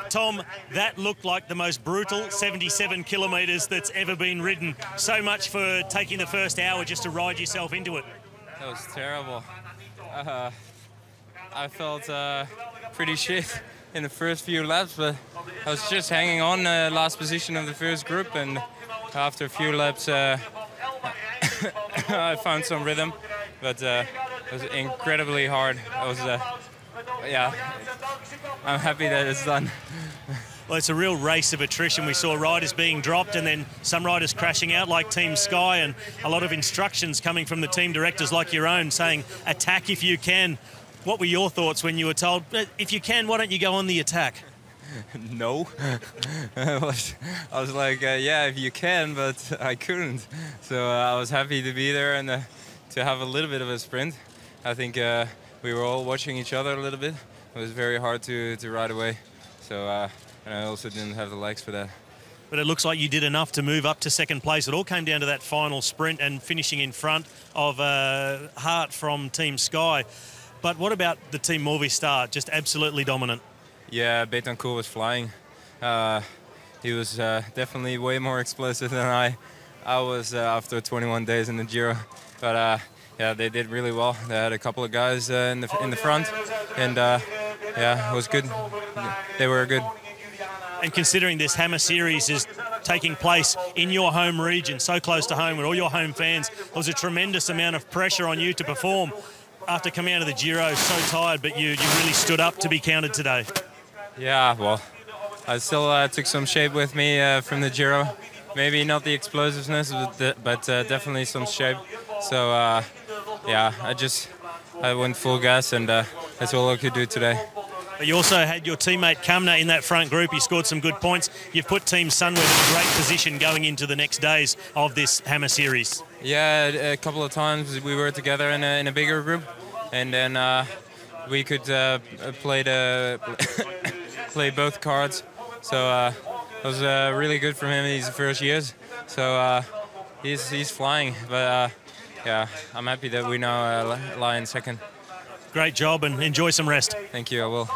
Tom, that looked like the most brutal 77 kilometres that's ever been ridden. So much for taking the first hour just to ride yourself into it. That was terrible. I felt pretty shit in the first few laps, but I was just hanging on last position of the first group, and after a few laps I found some rhythm, but it was incredibly hard. Yeah, I'm happy that it's done. Well, it's a real race of attrition. We saw riders being dropped and then some riders crashing out like Team Sky, and a lot of instructions coming from the team directors like your own saying, attack if you can. What were your thoughts when you were told, if you can, why don't you go on the attack? No. I was like, yeah, if you can, but I couldn't. So I was happy to be there and to have a little bit of a sprint. I think we were all watching each other a little bit. It was very hard to ride away. So and I also didn't have the legs for that. But it looks like you did enough to move up to second place. It all came down to that final sprint and finishing in front of Hart from Team Sky. But what about the Team Movistar? Just absolutely dominant. Yeah, Betancourt was flying. He was definitely way more explosive than I was after 21 days in the Giro. But yeah, they did really well. They had a couple of guys in the front, and yeah, it was good. They were good. And considering this Hammer Series is taking place in your home region, so close to home with all your home fans, there was a tremendous amount of pressure on you to perform after coming out of the Giro so tired, but you really stood up to be counted today. Yeah, well, I still took some shape with me from the Giro. Maybe not the explosiveness, but definitely some shape. So yeah, I went full gas, and that's all I could do today. But you also had your teammate Kamna in that front group. He scored some good points. You've put Team Sunweb in a great position going into the next days of this Hammer Series. Yeah, a couple of times we were together in a bigger group, and then we could play both cards. So it was really good for him in his first years. So he's flying, but yeah, I'm happy that we now lie in second. Great job, and enjoy some rest. Thank you, I will.